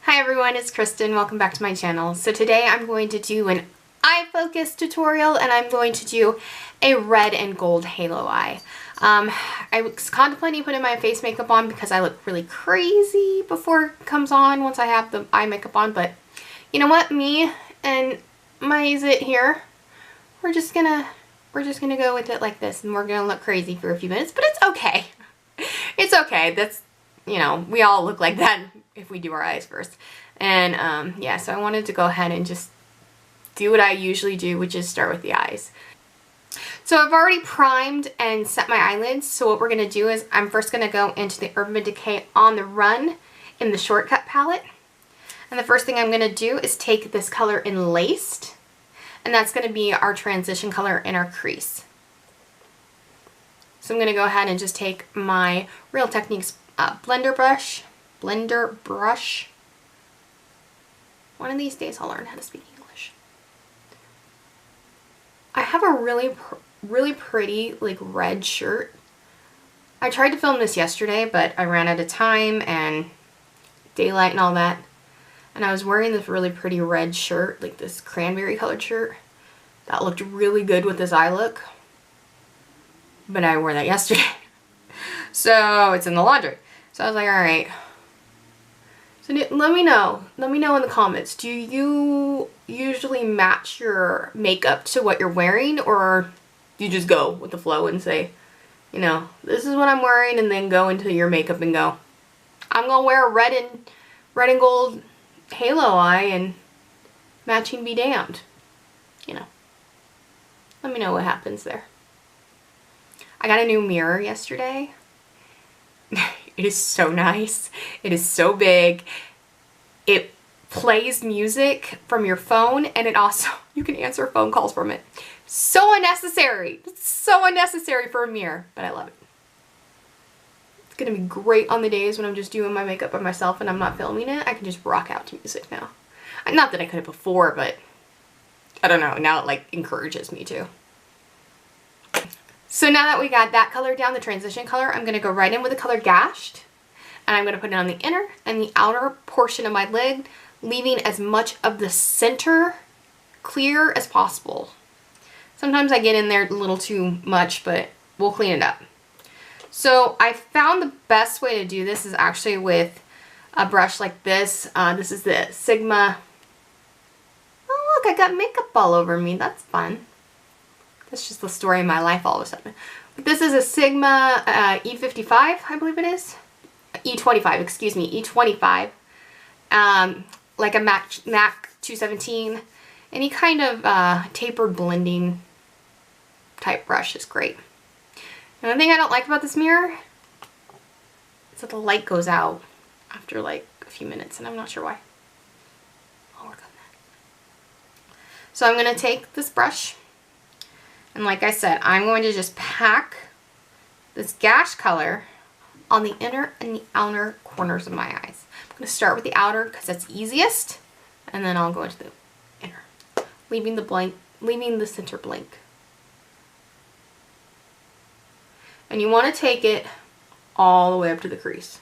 Hi everyone, it's Kristen. Welcome back to my channel. So today I'm going to do an eye focus tutorial and I'm going to do a red and gold halo eye. I was contemplating putting my face makeup on because I look really crazy before it comes on once I have the eye makeup on, but you know what? Me and my zit here, we're just gonna go with it like this and we're gonna look crazy for a few minutes, but it's okay. It's okay. That's, you know, we all look like that if we do our eyes first. And yeah, so I wanted to go ahead and just do what I usually do, which is start with the eyes. So I've already primed and set my eyelids. So what we're going to do is I'm first going to go into the Urban Decay On the Run in the Shortcut palette. And the first thing I'm going to do is take this color in Laced. And that's going to be our transition color in our crease. So I'm going to go ahead and just take my Real Techniques blender brush. One of these days I'll learn how to speak English. I have a really pretty like red shirt. I tried to film this yesterday, but I ran out of time and daylight and all that. And I was wearing this really pretty red shirt, like this cranberry colored shirt. That looked really good with this eye look. But I wore that yesterday. So it's in the laundry. So I was like, alright. So let me know in the comments, do you usually match your makeup to what you're wearing, or do you just go with the flow and say, you know, this is what I'm wearing, and then go into your makeup and go, I'm gonna wear a red and gold halo eye and matching be damned. You know, let me know what happens there. I got a new mirror yesterday. It is so nice. It is so big. It plays music from your phone, and it also, you can answer phone calls from it. So unnecessary. It's so unnecessary for a mirror, but I love it. It's gonna be great on the days when I'm just doing my makeup by myself and I'm not filming it. I can just rock out to music now. Not that I could have before, but I don't know. Now it like encourages me to. So now that we got that color down, the transition color, I'm going to go right in with the color Gashed. And I'm going to put it on the inner and the outer portion of my lid, leaving as much of the center clear as possible. Sometimes I get in there a little too much, but we'll clean it up. So I found the best way to do this is actually with a brush like this. This is the Sigma. Oh look, I got makeup all over me. That's fun. That's just the story of my life all of a sudden. This is a Sigma E55, I believe it is. E25, excuse me, E25. Like a MAC 217. Any kind of tapered blending type brush is great. And the thing I don't like about this mirror is that the light goes out after like a few minutes, and I'm not sure why. I'll work on that. So I'm going to take this brush. And like I said, I'm going to just pack this Gash color on the inner and the outer corners of my eyes. I'm going to start with the outer because that's easiest, and then I'll go into the inner, leaving the center blank. And you want to take it all the way up to the crease.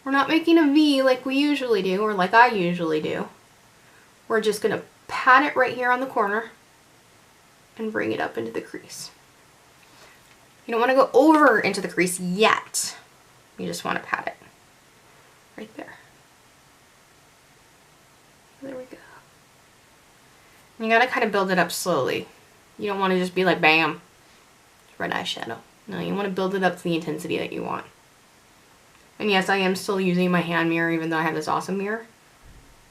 We're not making a V like we usually do, or like I usually do. We're just going to pat it right here on the corner and bring it up into the crease. You don't want to go over into the crease yet. You just want to pat it right there. There we go. And you got to kind of build it up slowly. You don't want to just be like bam, red eyeshadow. No, you want to build it up to the intensity that you want. And yes, I am still using my hand mirror even though I have this awesome mirror,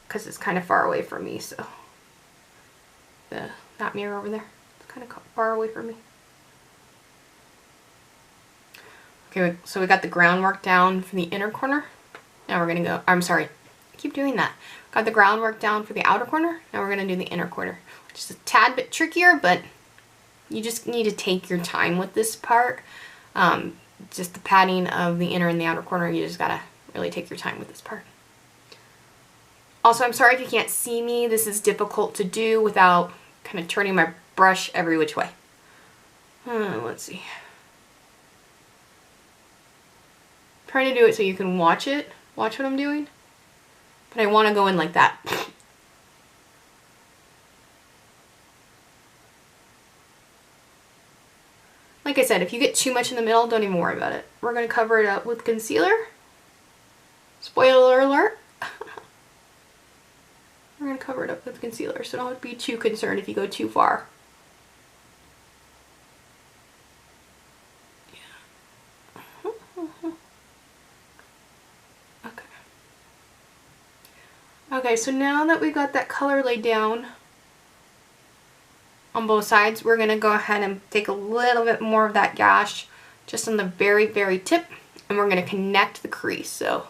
because it's kind of far away from me, so that mirror over there, kind of far away from me. Okay, so we got the groundwork down for the inner corner. Now we're gonna go, I'm sorry, I keep doing that. Got the groundwork down for the outer corner. Now we're gonna do the inner corner. Just a tad bit trickier, but you just need to take your time with this part. Just the patting of the inner and the outer corner, you just gotta really take your time with this part. Also, I'm sorry if you can't see me. This is difficult to do without kind of turning my brush every which way. Let's see. Trying to do it so you can watch what I'm doing. But I want to go in like that. Like I said, if you get too much in the middle, don't even worry about it. We're going to cover it up with concealer. Spoiler alert. We're going to cover it up with concealer, so don't be too concerned if you go too far. Yeah. Okay. Okay, so now that we got that color laid down on both sides, we're going to go ahead and take a little bit more of that gash just on the very, very tip, and we're going to connect the crease. So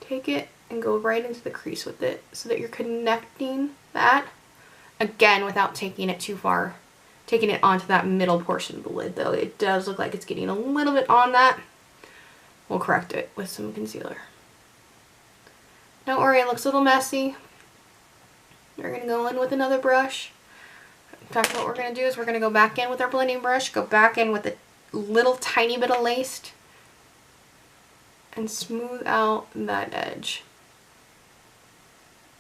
take it and go right into the crease with it so that you're connecting that, again, without taking it too far. Taking it onto that middle portion of the lid, though. It does look like it's getting a little bit on that. We'll correct it with some concealer. Don't worry, it looks a little messy. We're going to go in with another brush. In fact, what we're going to do is we're going to go back in with our blending brush, go back in with a little tiny bit of lace, and smooth out that edge.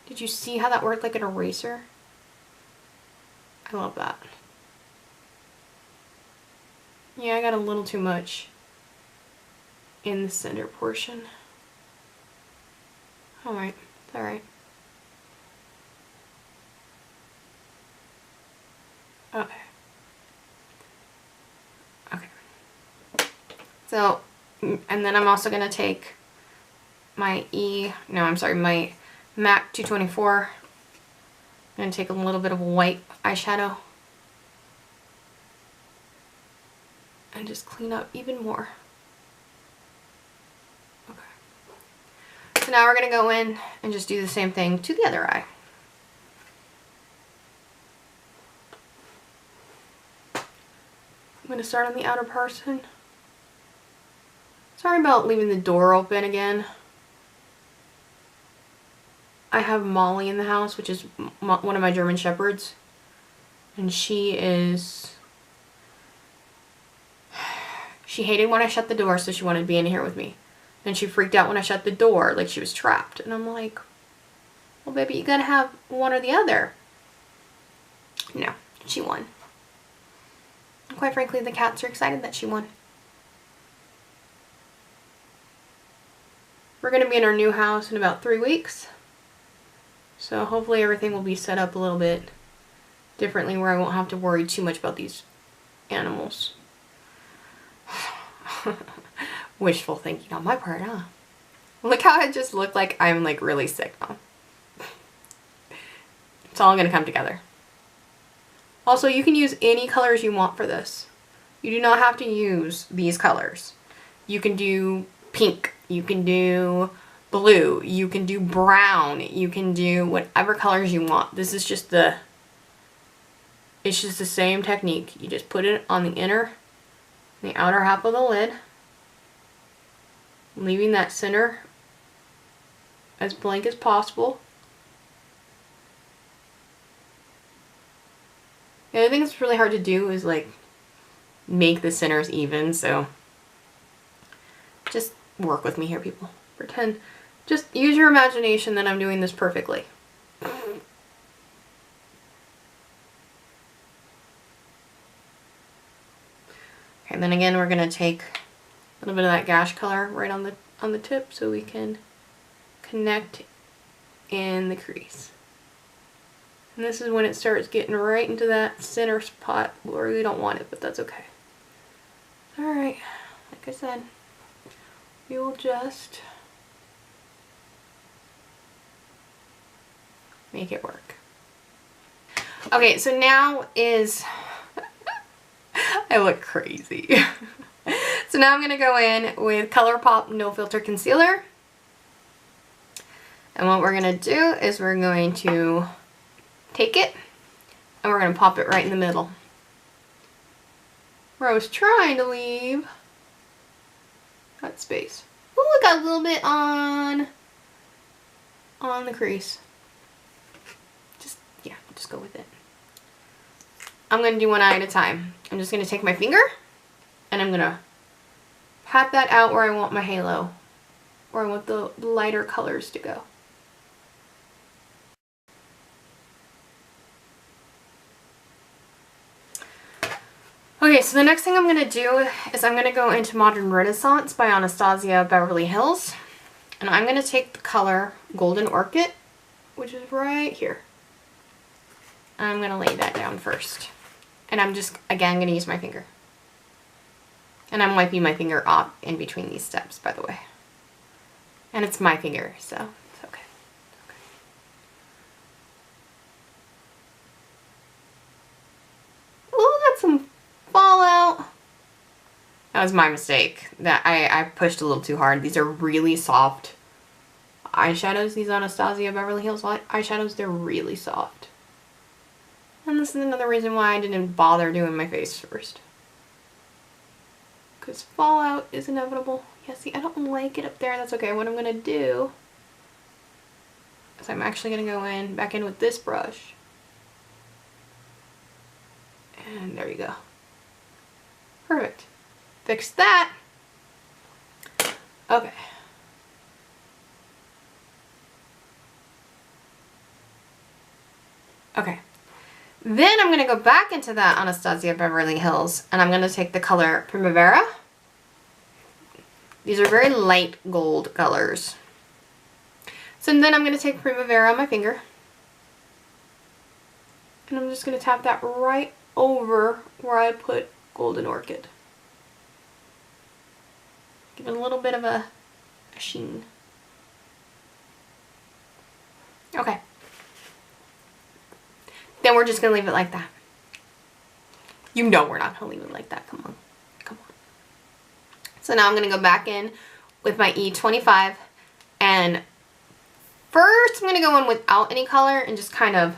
Did you see how that worked like an eraser? I love that. Yeah, I got a little too much in the center portion. Alright, it's alright. Okay. Okay. So, and then I'm also going to take my my MAC 224. I'm going to take a little bit of white eyeshadow and just clean up even more. Okay. So now we're going to go in and just do the same thing to the other eye. I'm going to start on the outer portion. Sorry about leaving the door open again. I have Molly in the house, which is one of my German Shepherds. And she hated when I shut the door, so she wanted to be in here with me. And she freaked out when I shut the door, like she was trapped. And I'm like, well, baby, you gotta have one or the other. No, she won. And quite frankly, the cats are excited that she won. We're going to be in our new house in about 3 weeks. So hopefully everything will be set up a little bit differently where I won't have to worry too much about these animals. Wishful thinking on my part, huh? Look how I just look like I'm like really sick now. It's all going to come together. Also, you can use any colors you want for this. You do not have to use these colors. You can do pink, you can do blue, you can do brown, you can do whatever colors you want. This is just it's just the same technique. You just put it on the outer half of the lid, leaving that center as blank as possible. The other thing that's really hard to do is like make the centers even, so just work with me here, people. Pretend, just use your imagination that I'm doing this perfectly. And then again, we're going to take a little bit of that gash color right on the tip so we can connect in the crease. And this is when it starts getting right into that center spot where we don't want it, but that's okay. Alright, like I said, we will just make it work. Okay, so now is... I look crazy. So now I'm going to go in with ColourPop No Filter Concealer. And what we're going to do is we're going to take it and we're going to pop it right in the middle. Where I was trying to leave that space. Ooh, I got a little bit on the crease. Just go with it. I'm going to do one eye at a time. I'm just going to take my finger and I'm going to pat that out where I want my halo. where I want the lighter colors to go. Okay, so the next thing I'm going to do is I'm going to go into Modern Renaissance by Anastasia Beverly Hills. And I'm going to take the color Golden Orchid, which is right here. And I'm going to lay that down first. And I'm just, again, going to use my finger. And I'm wiping my finger off in between these steps, by the way. And it's my finger, so it's okay. Oh, that's some fallout. That was my mistake. That I pushed a little too hard. These are really soft eyeshadows. These Anastasia Beverly Hills eyeshadows, they're really soft. And this is another reason why I didn't bother doing my face first. Because fallout is inevitable. Yeah, see, I don't like it up there. That's okay. What I'm going to do is I'm actually going to go back in with this brush. And there you go. Perfect. Fix that. Okay. Okay. Then I'm going to go back into that Anastasia Beverly Hills and I'm going to take the color Primavera. These are very light gold colors. So then I'm going to take Primavera on my finger. And I'm just going to tap that right over where I put Golden Orchid. Give it a little bit of a sheen. Okay. Then we're just going to leave it like that. You know we're not going to leave it like that. Come on. Come on. So now I'm going to go back in with my E25. And first I'm going to go in without any color and just kind of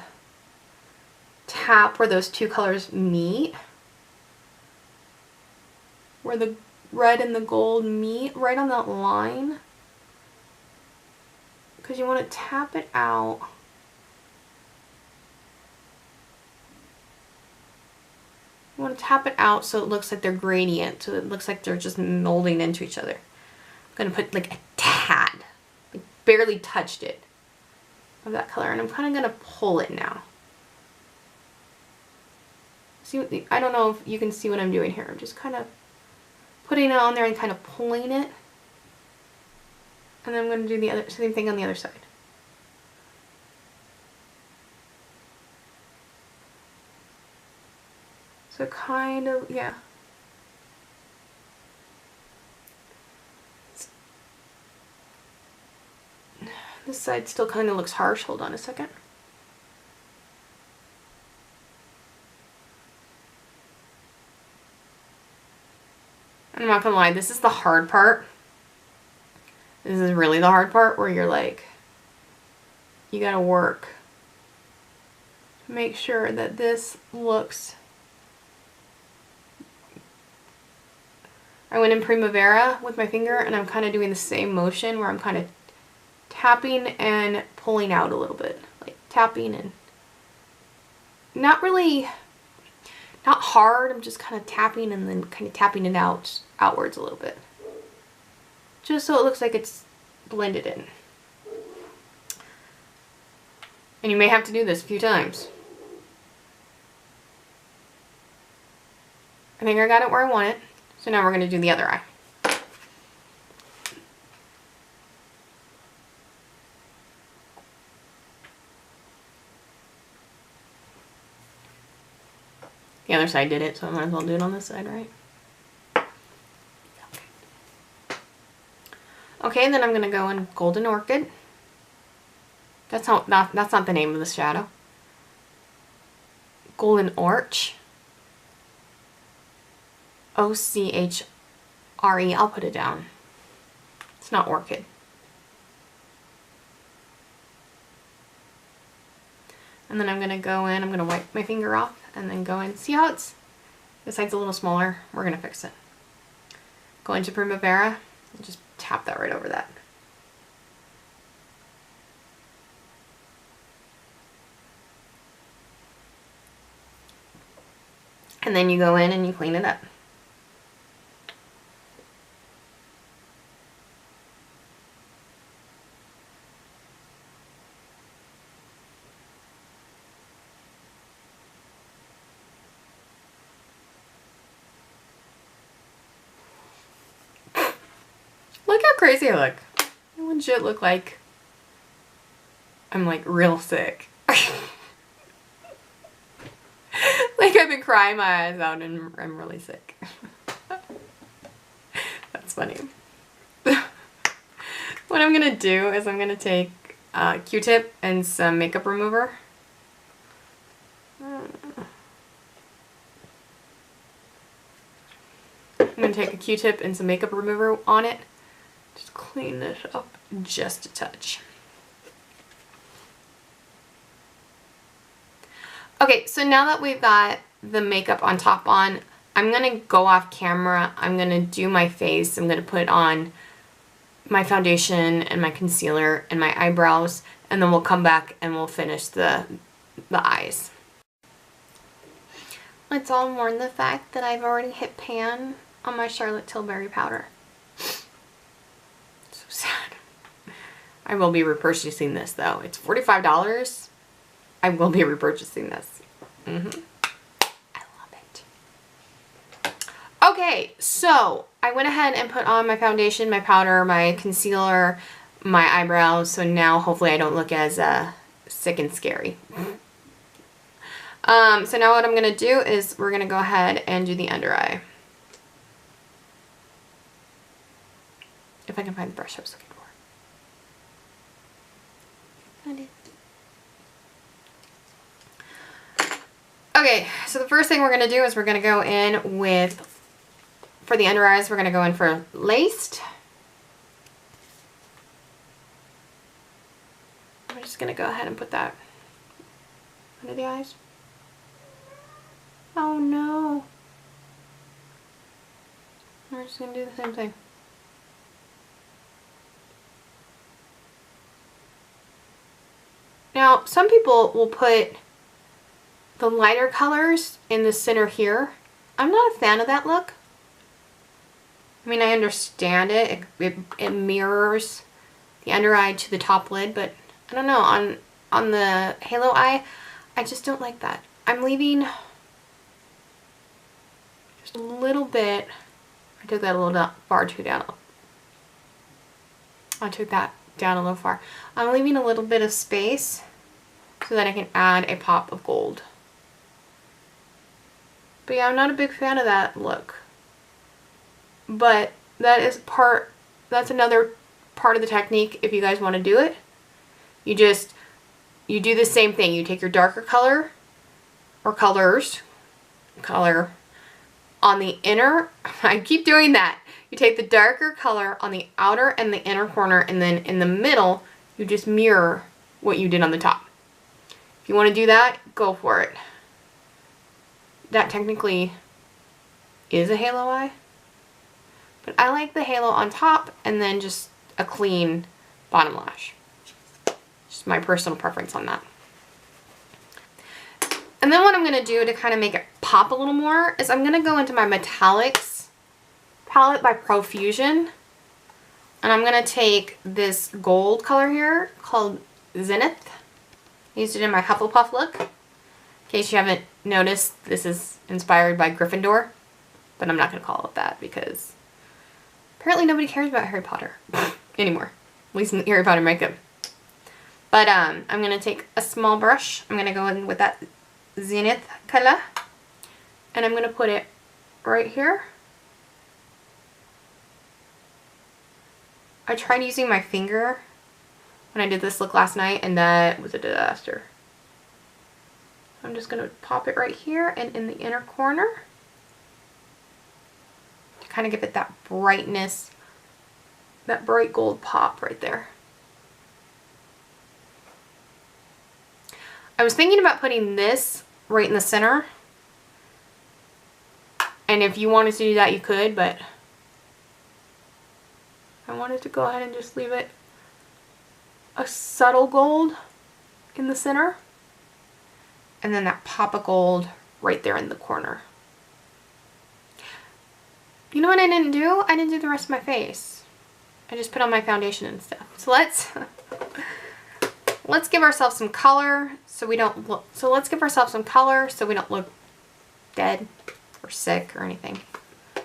tap where those two colors meet. Where the red and the gold meet. Right on that line. Because you want to tap it out. You want to tap it out so it looks like they're gradient, so it looks like they're just molding into each other. I'm going to put like a tad, like barely touched it, of that color, and I'm kind of going to pull it now. See what I don't know if you can see what I'm doing here. I'm just kind of putting it on there and kind of pulling it. And then I'm going to do the same thing on the other side. So kind of, yeah. This side still kind of looks harsh. Hold on a second. I'm not gonna lie, this is the hard part. This is really the hard part where you're like, you gotta work to make sure that this looks. I went in Primavera with my finger and I'm kind of doing the same motion where I'm kind of tapping and pulling out a little bit. Like tapping and not really, not hard, I'm just kind of tapping and then kind of tapping it outwards a little bit. Just so it looks like it's blended in. And you may have to do this a few times. I think I got it where I want it. So now we're going to do the other eye. The other side did it, so I might as well do it on this side, right? Okay, then I'm going to go in Golden Orchid. That's not the name of the shadow. Golden Orch. O-C-H-R-E. I'll put it down. It's not orchid. And then I'm going to go in, I'm going to wipe my finger off and then go in. See how it's, this side's a little smaller? We're going to fix it. Go into Primavera and just tap that right over that. And then you go in and you clean it up. Look how crazy I look. I legit look like I'm like real sick. Like I've been crying my eyes out and I'm really sick. That's funny. What I'm gonna do is I'm gonna take a Q-tip and some makeup remover. I'm gonna take a Q-tip and some makeup remover on it. Just clean this up just a touch. Okay, so now that we've got the makeup on top on, I'm gonna go off camera. I'm gonna do my face. I'm gonna put on my foundation and my concealer and my eyebrows, and then we'll come back and we'll finish the eyes. Let's all mourn the fact that I've already hit pan on my Charlotte Tilbury powder. So sad. I will be repurchasing this though. It's $45. I will be repurchasing this. I love it. Okay, so I went ahead and put on my foundation, my powder, my concealer, my eyebrows, so now hopefully I don't look as sick and scary. So now what I'm going to do is we're going to go ahead and do the under eye. If I can find the brush I was looking for. Found it. Okay, so the first thing we're going to do is we're going to go in with, for the under eyes, we're going to go in for Laced. I'm just going to go ahead and put that under the eyes. Oh no. We're just going to do the same thing. Now, some people will put the lighter colors in the center here. I'm not a fan of that look. I mean, I understand it. It mirrors the under eye to the top lid, but I don't know. On the halo eye, I just don't like that. I'm leaving just a little bit. I took that a little far too down. I took that down a little far. I'm leaving a little bit of space so that I can add a pop of gold. But yeah, I'm not a big fan of that look. But that's another part of the technique if you guys want to do it. You do the same thing. You take your darker color or color on the inner, I keep doing that. You take the darker color on the outer and the inner corner, and then in the middle, you just mirror what you did on the top. If you want to do that, go for it. That technically is a halo eye. But I like the halo on top and then just a clean bottom lash. Just my personal preference on that. And then what I'm going to do to kind of make it pop a little more is I'm going to go into my Metallics palette by Profusion. And I'm going to take this gold color here called Zenith. I used it in my Hufflepuff look. In case you haven't noticed, this is inspired by Gryffindor. But I'm not going to call it that because apparently nobody cares about Harry Potter anymore. At least in Harry Potter makeup. But I'm going to take a small brush. I'm going to go in with that Zenith color. And I'm going to put it right here. I tried using my finger when I did this look last night, and that was a disaster. I'm just going to pop it right here and in the inner corner to kind of give it that brightness, that bright gold pop right there. I was thinking about putting this right in the center, and if you wanted to do that you could, but I wanted to go ahead and just leave it a subtle gold in the center, and then that pop of gold right there in the corner. You know what I didn't do? I didn't do the rest of my face. I just put on my foundation and stuff. So let's give ourselves some color so we don't look, so we don't look dead or sick or anything.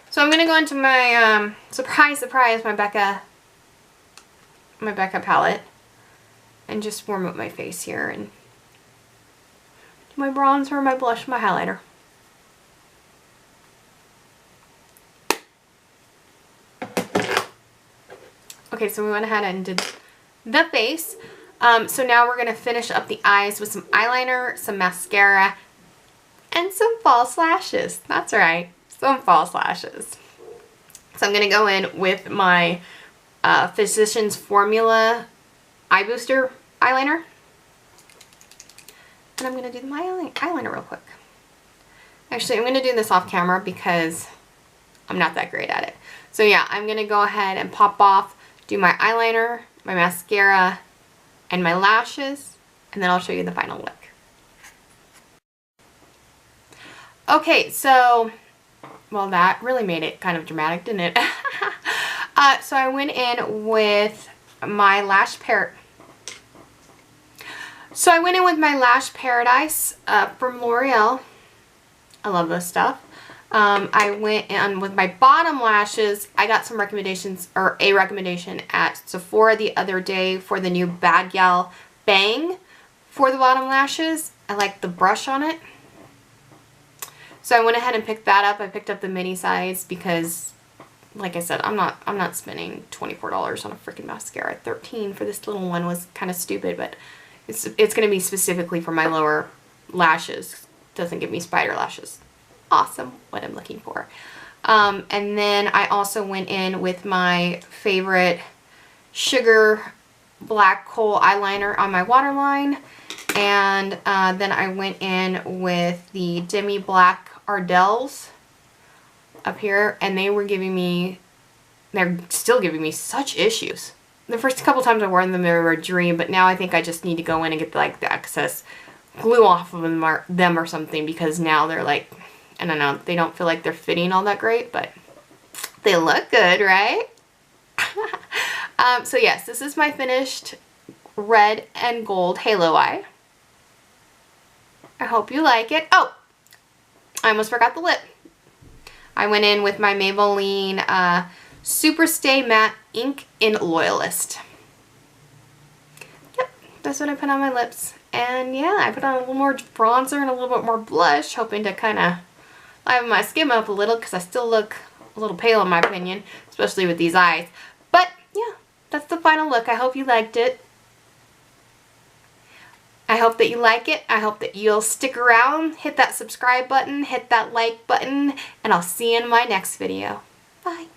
So So I'm going to go into my, surprise, my BECCA palette. And just warm up my face here and do my bronzer, my blush, my highlighter. Okay, so we went ahead and did the face. So now we're going to finish up the eyes with some eyeliner, some mascara, and some false lashes. That's right, some false lashes. So I'm going to go in with my Physicians Formula Eye Booster eyeliner. And I'm going to do my eyeliner real quick. Actually, I'm going to do this off camera because I'm not that great at it. So yeah, I'm going to go ahead and pop off, do my eyeliner, my mascara, and my lashes, and then I'll show you the final look. Okay, so, well, that really made it kind of dramatic, didn't it? So I went in with my Lash Paradise from L'Oreal. I love this stuff. I went in with my bottom lashes. I got some recommendations, or a recommendation at Sephora the other day for the new Bad Gal Bang for the bottom lashes. I like the brush on it. So I went ahead and picked that up. I picked up the mini size because, like I said, I'm not spending $24 on a freaking mascara. $13 for this little one was kind of stupid, but it's going to be specifically for my lower lashes. Doesn't give me spider lashes. Awesome, what I'm looking for. And then I also went in with my favorite Sugar Black Coal eyeliner on my waterline. And then I went in with the Demi Black Ardells up here, and they were giving me, they're still giving me such issues. The first couple times I wore them, they were a dream, but now I think I just need to go in and get like the excess glue off of them or something, because now they're like, I don't know, they don't feel like they're fitting all that great, but they look good, right? So yes, this is my finished red and gold halo eye. I hope you like it. Oh, I almost forgot the lip. I went in with my Maybelline Super Stay Matte Ink in Loyalist. Yep, that's what I put on my lips. And yeah, I put on a little more bronzer and a little bit more blush, hoping to kind of liven my skin up a little, because I still look a little pale in my opinion, especially with these eyes. But yeah, that's the final look. I hope you liked it. I hope that you like it. I hope that you'll stick around, hit that subscribe button, hit that like button, and I'll see you in my next video. Bye.